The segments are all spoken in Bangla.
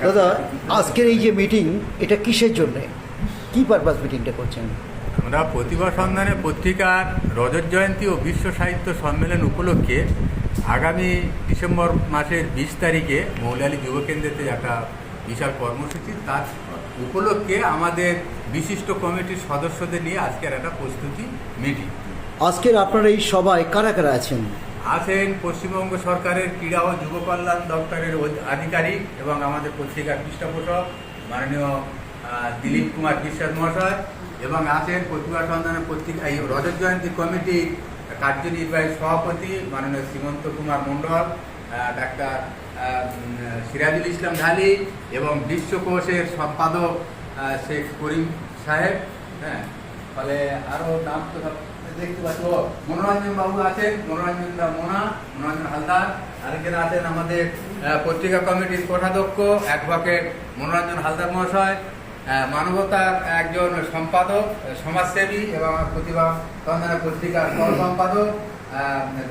দাদা, আজকের এই যে মিটিং, এটা কিসের জন্যে, কী পারপাস মিটিংটা করছেন? আমরা প্রতিভা সন্ধানে পত্রিকার রজত জয়ন্তী ও বিশ্ব সাহিত্য সম্মেলন উপলক্ষে আগামী ডিসেম্বর মাসের 20 তারিখে মৌলালী যুব কেন্দ্রেতে একটা বিশাল কর্মসূচি, তার উপলক্ষে আমাদের বিশিষ্ট কমিটির সদস্যদের নিয়ে আজকের একটা প্রস্তুতি মিটিং। আজকের আপনারা এই সভায় কারা কারা আছেন? আছেন পশ্চিমবঙ্গ সরকারের ক্রীড়া ও যুব কল্যাণ দপ্তরের আধিকারিক এবং আমাদের পত্রিকার পৃষ্ঠপোষক মাননীয় দিলীপ কুমার বিশ্বাস মহাশয়, এবং আছেন প্রতিভা সন্ধানের পত্রিকা এই রজত জয়ন্তী কমিটির কার্যনির্বাহী সভাপতি মাননীয় শ্রীমন্ত কুমার মণ্ডল, ডাক্তার সিরাজুল ইসলাম ঢালি এবং বিশ্বকোষের সম্পাদক শেখ করিম সাহেব। হ্যাঁ, ফলে আরও নাম তো দেখতে পাচ্ছ, মনোরঞ্জন বাবু আছেন, মনোরঞ্জন হালদার, আর এখানে আছেন আমাদের পত্রিকা কমিটির কোষাধ্যক্ষ অ্যাডভোকেট মনোরঞ্জন হালদার মহাশয়, মানবতার একজন সম্পাদক সমাজসেবী এবং প্রতিভা সন্ধানের পত্রিকার সহ সম্পাদক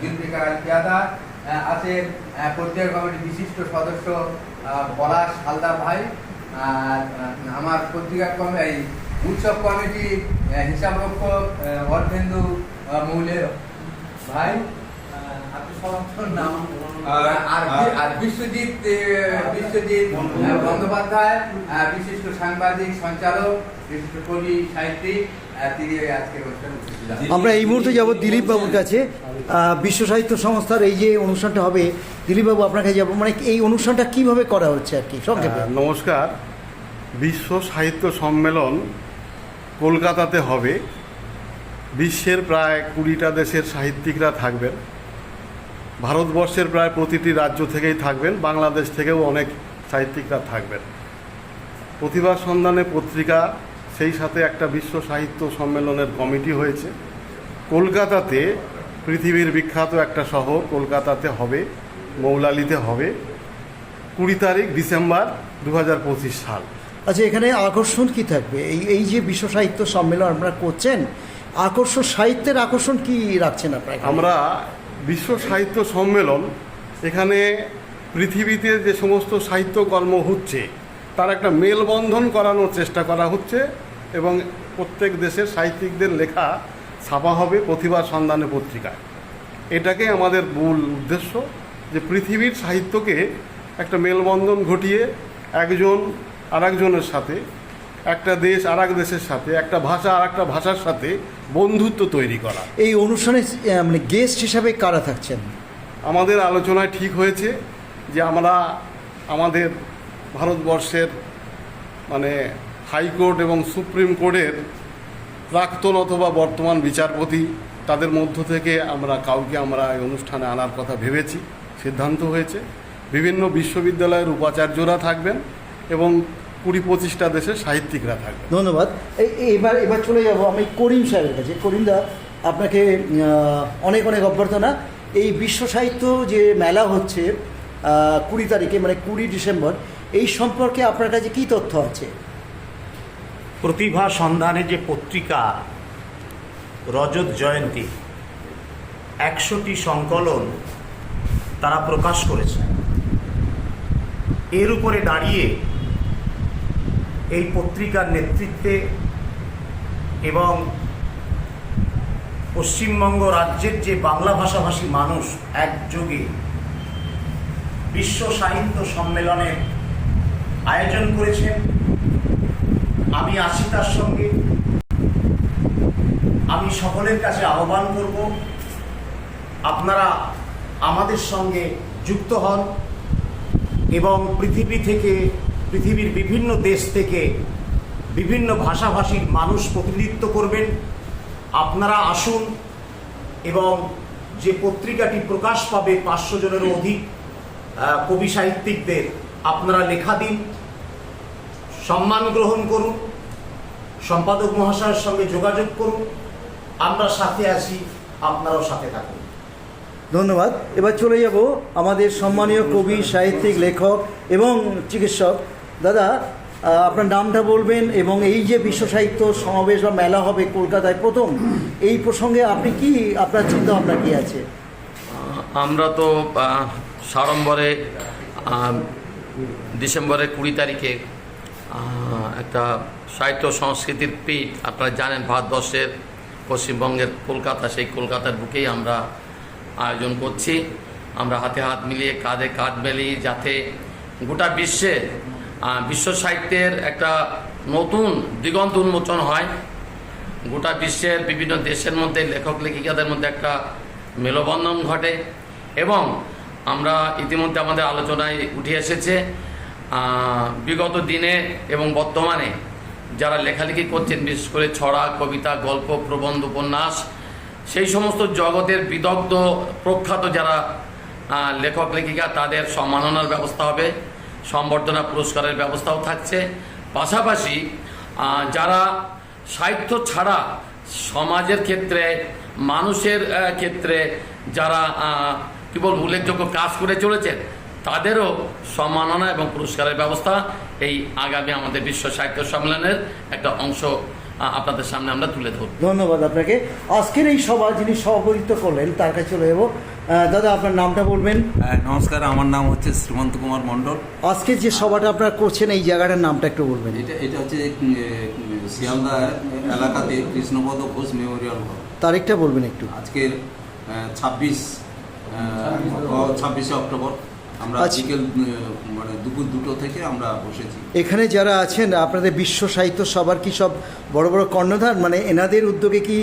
জুলফিকার আলী পিয়াদা, আছেন পত্রিকা কমিটির বিশিষ্ট সদস্য পলাশ হালদার ভাই, আমার পত্রিকা উৎসব কমিটি হিসাবরক্ষক অর্ধেন্দু মৌলের ভাই, আর বিশ্বজিৎ বন্দ্যোপাধ্যায়, বিশিষ্ট সাংবাদিক, সঞ্চালক, বিশিষ্ট কবি, সাহিত্যিক, তিনি আজকে আমরা এই মুহূর্তে যাব দিলীপ বাবুর কাছে। বিশ্ব সাহিত্য সংস্থার এই যে অনুষ্ঠানটা হবে, দিলীপ বাবু আপনার কাছে যাবো, মানে এই অনুষ্ঠানটা কিভাবে করা হচ্ছে আর কি সংক্ষেপে। নমস্কার। বিশ্ব সাহিত্য সম্মেলন কলকাতাতে হবে। বিশ্বের প্রায় 20টা দেশের সাহিত্যিকরা থাকবেন, ভারতবর্ষের প্রায় প্রতিটি রাজ্য থেকেই থাকবেন, বাংলাদেশ থেকেও অনেক সাহিত্যিকরা থাকবেন। প্রতিভা সন্ধানে পত্রিকা, সেই সাথে একটা বিশ্ব সাহিত্য সম্মেলনের কমিটি হয়েছে। কলকাতাতে, পৃথিবীর বিখ্যাত একটা শহর কলকাতাতে হবে, মৌলালিতে হবে 20 তারিখ ডিসেম্বর 2025 সাল। আচ্ছা, এখানে আকর্ষণ কি থাকবে? এই যে বিশ্ব সাহিত্য সম্মেলন আপনারা করছেন, সাহিত্যের আকর্ষণ কি রাখছেন আপনারা? আমরা বিশ্ব সাহিত্য সম্মেলন, এখানে পৃথিবীতে যে সমস্ত সাহিত্যকর্ম হচ্ছে তার একটা মেলবন্ধন করানোর চেষ্টা করা হচ্ছে, এবং প্রত্যেক দেশের সাহিত্যিকদের লেখা ছাপা হবে প্রতিভা সন্ধানে পত্রিকায়। এটাকে আমাদের মূল উদ্দেশ্য, যে পৃথিবীর সাহিত্যকে একটা মেলবন্ধন ঘটিয়ে একজন আর একজনের সাথে, একটা দেশ আর এক দেশের সাথে, একটা ভাষা আর একটা ভাষার সাথে বন্ধুত্ব তৈরি করা। এই অনুষ্ঠানে মানে গেস্ট হিসাবে কারা থাকছেন? আমাদের আলোচনায় ঠিক হয়েছে যে আমরা আমাদের ভারতবর্ষের মানে হাইকোর্ট এবং সুপ্রিম কোর্টের প্রাক্তন অথবা বর্তমান বিচারপতি, তাদের মধ্য থেকে আমরা কাউকে এই অনুষ্ঠানে আনার কথা ভেবেছি, সিদ্ধান্ত হয়েছে। বিভিন্ন বিশ্ববিদ্যালয়ের উপাচার্যরা থাকবেন এবং 20-25টা দেশের সাহিত্যিকরা থাকবেন। ধন্যবাদ। এবার চলে যাব আমি করিম সাহেবের কাছে। করিমদা, আপনাকে অনেক অনেক অভ্যর্থনা। এই বিশ্ব সাহিত্য যে মেলা হচ্ছে 20 তারিখে, মানে 20 ডিসেম্বর, এই সম্পর্কে আপনার কাছে কী তথ্য আছে? প্রতিভা সন্ধানে যে পত্রিকা রজত জয়ন্তী 100টি সংকলন তারা প্রকাশ করেছে, এর উপরে দাঁড়িয়ে এই পত্রিকার নেতৃত্বে এবং পশ্চিমবঙ্গ রাজ্যের যে বাংলা ভাষাভাষী মানুষ একযোগে বিশ্ব সাহিত্য সম্মেলনের আয়োজন করেছেন। আমি আছি তার সঙ্গে। আমি সকলের কাছে আহ্বান করব, আপনারা আমাদের সঙ্গে যুক্ত হন এবং পৃথিবীর বিভিন্ন দেশ থেকে বিভিন্ন ভাষাভাষীর মানুষ প্রতিনিধিত্ব করবেন। আপনারা আসুন এবং যে পত্রিকাটি প্রকাশ পাবে 500 জনেরও অধিক কবি সাহিত্যিকদের, আপনারা লেখা দিন, সম্মান গ্রহণ করুন, সম্পাদক মহাশয়ের সঙ্গে যোগাযোগ করুন। আমরা সাথে আছি, আপনারাও সাথে থাকুন। ধন্যবাদ। এবার চলে যাব আমাদের সম্মানীয় কবি, সাহিত্যিক, লেখক এবং চিকিৎসক। দাদা, আপনার নামটা বলবেন এবং এই যে বিশ্ব সাহিত্য সমাবেশ বা মেলা হবে কলকাতায় প্রথম, এই প্রসঙ্গে আপনি কি, আপনার চিন্তা ভাবনা কি আছে? আমরা তো সাড়ম্বরে ডিসেম্বরের 20 তারিখে একটা সাহিত্য সংস্কৃতির পীঠ, আপনারা জানেন ভারতবর্ষের পশ্চিমবঙ্গের কলকাতা, সেই কলকাতার বুকেই আমরা আয়োজন করছি। আমরা হাতে হাত মিলিয়ে কাঁধে কাঁধ মিলিয়ে যাতে গোটা বিশ্বে বিশ্ব সাহিত্যের একটা নতুন দিগন্ত উন্মোচন হয়, গোটা বিশ্বের বিভিন্ন দেশের মধ্যে লেখক লেখিকাদের মধ্যে একটা মেলবন্ধন ঘটে। এবং আমরা ইতিমধ্যে আমাদের আলোচনায় উঠে এসেছে বিগত দিনে এবং বর্তমানে যারা লেখালেখি করছেন, বিশেষ করে ছড়া, কবিতা, গল্প, প্রবন্ধ, উপন্যাস, সেই সমস্ত জগতের বিদগ্ধ প্রখ্যাত যারা লেখক লেখিকা, তাদের সম্মাননার ব্যবস্থা হবে, সম্বর্ধনা পুরস্কারের ব্যবস্থাও থাকছে। পাশাপাশি যারা সাহিত্য ছাড়া সমাজের ক্ষেত্রে, মানুষের ক্ষেত্রে যারা কী বলবো উল্লেখযোগ্য কাজ করে চলেছেন, তাদেরও সম্মাননা এবং পুরস্কারের ব্যবস্থা এই আগামী আমাদের বিশ্ব সাহিত্য সম্মেলনের একটা অংশ আপনাদের সামনে আমরা তুলে ধরব। ধন্যবাদ আপনাকে। আজকের এই সভা যিনি সভাপতিত্ব করলেন তার কাছে চলে যাবো। দাদা, আপনার নামটা বলবেন? নমস্কার, আমার নাম হচ্ছে শ্রীমন্ত কুমার মণ্ডল। আজকে যে সভাটা আপনারা করছেন এই জায়গাটার নামটা একটু বলবেন? এটা হচ্ছে শিয়ালদা এলাকাতে কৃষ্ণপদ ঘোষ মেমোরিয়াল হল। তারিখটা বলবেন একটু? আজকের 26শে অক্টোবর আমরা বিকেল মানে দুপুর 2টো থেকে আমরা বসেছি। এখানে যারা আছেন আপনাদের বিশ্ব সাহিত্য সভার কি সব বড় বড় কর্ণধার, মানে এনাদের উদ্যোগে কি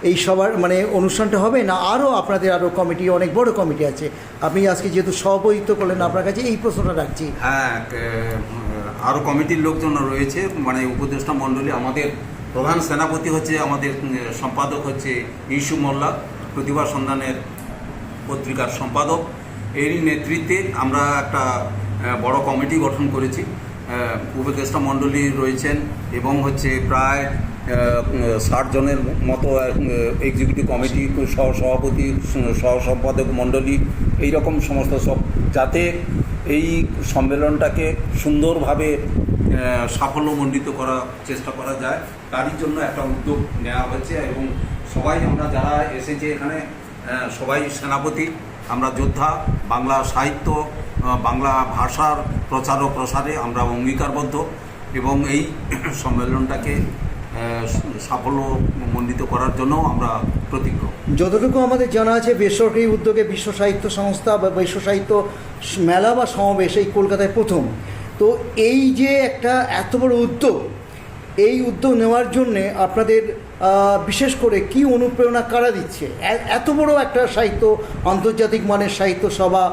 এই সবার মানে অনুষ্ঠানটা হবে, না আরও আপনাদের আরও কমিটি, অনেক বড় কমিটি আছে? আপনি আজকে যেহেতু সভাপতিত্ব করলেন, আপনার কাছে এই প্রশ্নটা রাখছি। হ্যাঁ, আরও কমিটির লোকজন রয়েছে, মানে উপদেষ্টা মণ্ডলী। আমাদের প্রধান সেনাপতি হচ্ছে, আমাদের সম্পাদক হচ্ছে ইস্যু মোল্লা, প্রতিভা সন্ধানের পত্রিকার সম্পাদক। এরই নেতৃত্বে আমরা একটা বড় কমিটি গঠন করেছি। উপদেষ্টা মণ্ডলী রয়েছেন এবং হচ্ছে প্রায় 60 জনের মতো এক্সিকিউটিভ কমিটি, সভাপতি, সহসম্পাদক মণ্ডলী, এইরকম সমস্ত সব, যাতে এই সম্মেলনটাকে সুন্দরভাবে সাফল্যমণ্ডিত করার চেষ্টা করা যায়, তারই জন্য একটা উদ্যোগ নেওয়া হয়েছে। এবং সবাই আমরা যারা এসেছে এখানে সবাই সেনাপতি, আমরা যোদ্ধা। বাংলা সাহিত্য, বাংলা ভাষার প্রচার ও প্রসারে আমরা অঙ্গীকারবদ্ধ এবং এই সম্মেলনটাকে সাফল্যমণ্ডিত করার জন্য আমরা প্রতিজ্ঞ। যতটুকু আমাদের জানা আছে, বেসরকারি উদ্যোগে বিশ্ব সাহিত্য সংস্থা বা বিশ্ব সাহিত্য মেলা বা সমাবেশ এই কলকাতায় প্রথম। তো এই যে একটা এত বড় উদ্যোগ, এই উদ্যোগ নেওয়ার জন্যে আপনাদের বিশেষ করে কি অনুপ্রেরণা কারা দিচ্ছে? এত বড় একটা সাহিত্য, আন্তর্জাতিক মানের সাহিত্য সভা,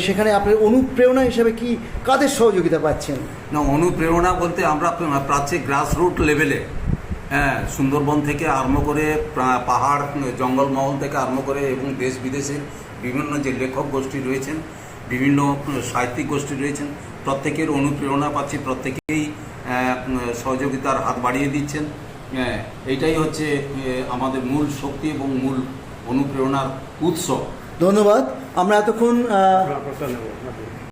সেখানে আপনার অনুপ্রেরণা হিসেবে কি কাদের সহযোগিতা পাচ্ছেন? না, অনুপ্রেরণা বলতে আমরা প্রাচ্যে গ্রাসরুট লেভেলে, হ্যাঁ, সুন্দরবন থেকে আরম্ভ করে পাহাড় জঙ্গলমহল থেকে আরম্ভ করে এবং দেশ বিদেশের বিভিন্ন যে লেখক গোষ্ঠী রয়েছেন, বিভিন্ন সাহিত্যিক গোষ্ঠী রয়েছেন, প্রত্যেকের অনুপ্রেরণা পাচ্ছি, প্রত্যেকেই সহযোগিতার হাত বাড়িয়ে দিচ্ছেন। এইটাই হচ্ছে আমাদের মূল শক্তি এবং মূল অনুপ্রেরণার উৎস। ধন্যবাদ। আমরা এতক্ষণ